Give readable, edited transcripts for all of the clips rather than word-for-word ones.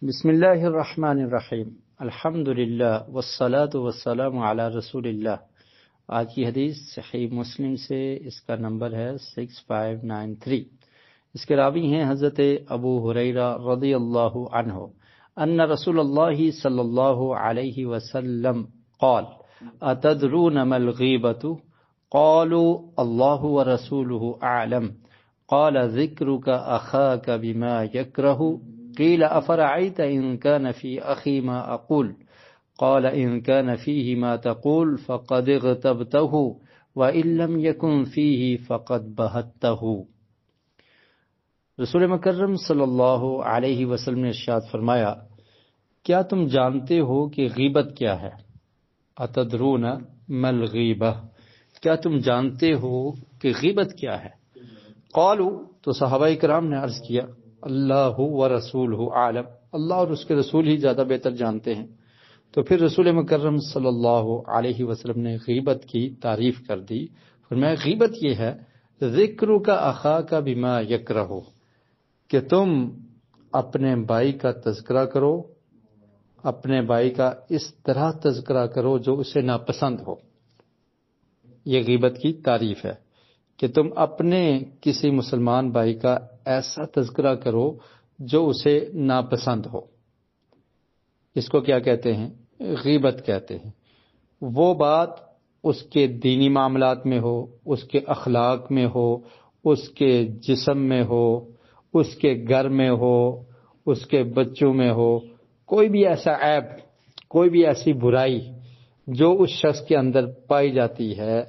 بسم اللہ الرحمن الرحیم، الحمدللہ والصلاة والسلام علی رسول اللہ۔ آج کی حدیث صحیح مسلم سے، اس کا نمبر ہے 6593۔ اس کے راوی ہیں حضرت ابو ہریرہ رضی اللہ عنہ ان رسول اللہ صلی اللہ علیہ وسلم قال اتدرون ما الغیبۃ؟ قالوا اللہ ورسولہ اعلم، قال ذکرک اخاک بما یکرہ، قیل افرأیت ان کان فی اخی ما اقول، قال ان کان فیہ ما تقول فقد اغتبتہ وان لم یکن فیہ فقد بہتہ۔ رسول مکرم صلی اللہ علیہ وسلم نے ارشاد فرمایا، کیا تم جانتے ہو کہ غیبت کیا ہے؟ اتدرون ما الغیبہ، کیا تم جانتے ہو کہ غیبت کیا ہے؟ قالوا، تو صحابہ کرام نے عرض کیا، اللہ ورسولہ اعلم، اللہ اور اس کے رسول ہی زیادہ بہتر جانتے ہیں۔ تو پھر رسول مکرم صلی اللہ علیہ وسلم نے غیبت کی تعریف کر دی، فرمایا غیبت یہ ہے ذکرک اخاک بما یکرہ، کہ تم اپنے بھائی کا تذکرہ کرو، اپنے بھائی کا اس طرح تذکرہ کرو جو اسے ناپسند ہو۔ یہ غیبت کی تعریف ہے کہ تم اپنے کسی مسلمان بھائی کا ایسا تذکرہ کرو جو اسے ناپسند ہو۔ اس کو کیا کہتے ہیں؟ غیبت کہتے ہیں۔ وہ بات اس کے دینی معاملات میں ہو، اس کے اخلاق میں ہو، اس کے جسم میں ہو، اس کے گھر میں ہو، اس کے بچوں میں ہو، کوئی بھی ایسا عیب، کوئی بھی ایسی برائی جو اس شخص کے اندر پائی جاتی ہے،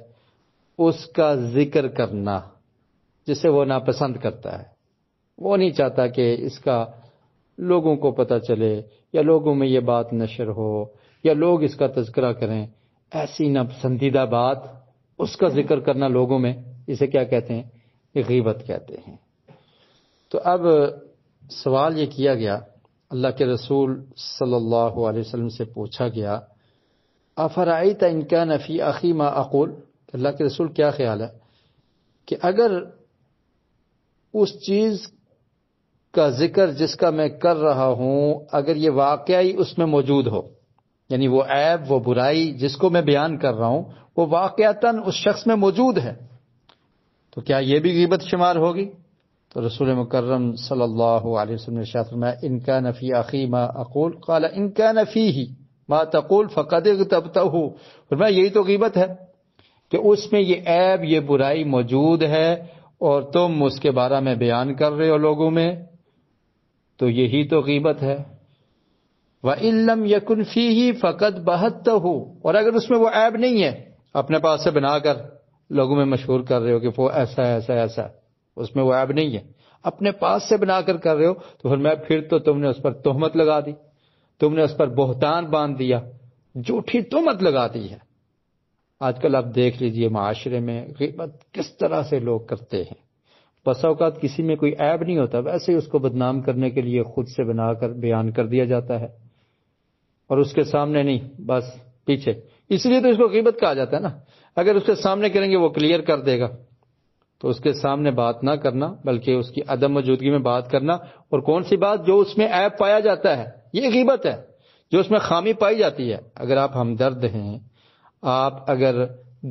اس کا ذکر کرنا جسے وہ ناپسند کرتا ہے۔ وہ نہیں چاہتا کہ اس کا لوگوں کو پتہ چلے یا لوگوں میں یہ بات نشر ہو یا لوگ اس کا تذکرہ کریں، ایسی ناپسندیدہ بات اس کا ذکر کرنا لوگوں میں، اسے کیا کہتے ہیں؟ یہ غیبت کہتے ہیں۔ تو اب سوال یہ کیا گیا، اللہ کے رسول صلی اللہ علیہ وسلم سے پوچھا گیا، افرأیت ان کان فی اخی ما اقول، اللہ کے رسول کیا خیال ہے کہ اگر اس چیز کا ذکر جس کا میں کر رہا ہوں، اگر یہ واقعی اس میں موجود ہو، یعنی وہ عیب، وہ برائی جس کو میں بیان کر رہا ہوں وہ واقعتاً اس شخص میں موجود ہے، تو کیا یہ بھی غیبت شمار ہوگی؟ تو رسول مکرم صلی اللہ علیہ وسلم نے ارشاد فرمایا، ان کان فی اخی ما اقول قال ان کان فیہ ما تقول فقد اغتبتہ، فرمایا یہی تو غیبت ہے کہ اس میں یہ عیب، یہ برائی موجود ہے اور تم اس کے بارے میں بیان کر رہے ہو لوگوں میں، تو یہی تو غیبت ہے۔ وَإِن لَّمْ يَكُنْ فِيهِ فَقَدْ بَهَتَّهُ، اور اگر اس میں وہ عیب نہیں ہے، اپنے پاس سے بنا کر لوگوں میں مشہور کر رہے ہو کہ وہ ایسا ہے ایسا ایسا، اس میں وہ عیب نہیں ہے، اپنے پاس سے بنا کر رہے ہو، تو پھر تو تم نے اس پر تہمت لگا دی، تم نے اس پر بہتان باندھ دیا، جھوٹی تہمت لگا دی ہے۔ آج کل آپ دیکھ لیجئے معاشرے میں غیبت کس طرح سے لوگ کرتے ہیں۔ بس اوقات کسی میں کوئی عیب نہیں ہوتا، ویسے ہی اس کو بدنام کرنے کے لیے خود سے بنا کر بیان کر دیا جاتا ہے، اور اس کے سامنے نہیں، بس پیچھے۔ اس لیے تو اس کو غیبت کہا جاتا ہے نا، اگر اس کے سامنے کریں گے وہ کلیئر کر دے گا، تو اس کے سامنے بات نہ کرنا بلکہ اس کی عدم موجودگی میں بات کرنا، اور کون سی بات؟ جو اس میں عیب پایا جاتا ہے، یہ غیبت ہے، جو اس میں خامی پائی جاتی ہے۔ اگر آپ ہمدرد ہیں، آپ اگر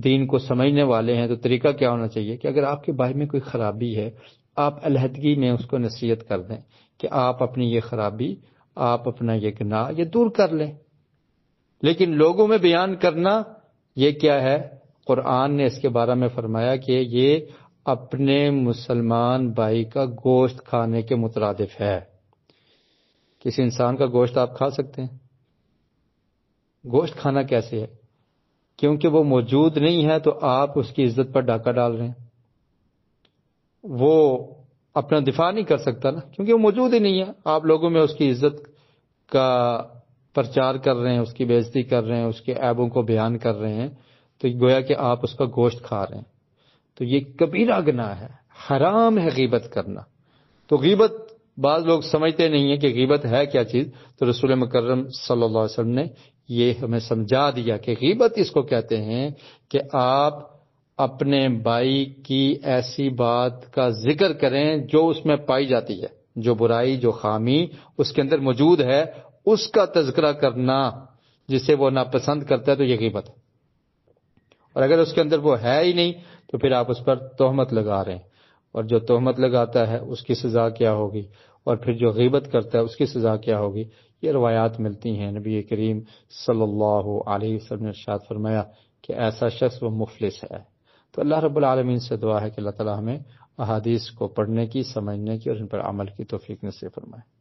دین کو سمجھنے والے ہیں، تو طریقہ کیا ہونا چاہیے کہ اگر آپ کے بھائی میں کوئی خرابی ہے، آپ علیحدگی میں اس کو نصیحت کر دیں کہ آپ اپنی یہ خرابی، آپ اپنا یہ گناہ یہ دور کر لیں۔ لیکن لوگوں میں بیان کرنا یہ کیا ہے؟ قرآن نے اس کے بارے میں فرمایا کہ یہ اپنے مسلمان بھائی کا گوشت کھانے کے مترادف ہے۔ کسی انسان کا گوشت آپ کھا سکتے ہیں؟ گوشت کھانا کیسے ہے؟ کیونکہ وہ موجود نہیں ہے تو آپ اس کی عزت پر ڈاکہ ڈال رہے ہیں۔ وہ اپنا دفاع نہیں کر سکتا نا، کیونکہ وہ موجود ہی نہیں ہے، آپ لوگوں میں اس کی عزت کا پرچار کر رہے ہیں، اس کی بے عزتی کر رہے ہیں، اس کے عیبوں کو بیان کر رہے ہیں، تو گویا کہ آپ اس کا گوشت کھا رہے ہیں۔ تو یہ کبیرہ گناہ ہے، حرام ہے غیبت کرنا۔ تو غیبت بعض لوگ سمجھتے نہیں ہیں کہ غیبت ہے کیا چیز، تو رسول مکرم صلی اللہ علیہ وسلم نے یہ ہمیں سمجھا دیا کہ غیبت اس کو کہتے ہیں کہ آپ اپنے بھائی کی ایسی بات کا ذکر کریں جو اس میں پائی جاتی ہے، جو برائی جو خامی اس کے اندر موجود ہے اس کا تذکرہ کرنا جسے وہ ناپسند کرتا ہے تو یہ غیبت ہے۔ اور اگر اس کے اندر وہ ہے ہی نہیں تو پھر آپ اس پر تہمت لگا رہے ہیں، اور جو تہمت لگاتا ہے اس کی سزا کیا ہوگی، اور پھر جو غیبت کرتا ہے اس کی سزا کیا ہوگی۔ یہ روایات ملتی ہیں۔ نبی کریم صلی اللہ علیہ وسلم نے ارشاد فرمایا کہ ایسا شخص وہ مفلس ہے۔ تو اللہ رب العالمین سے دعا ہے کہ اللہ تعالی ہمیں احادیث کو پڑھنے کی، سمجھنے کی اور ان پر عمل کی توفیق نصیب فرمائے۔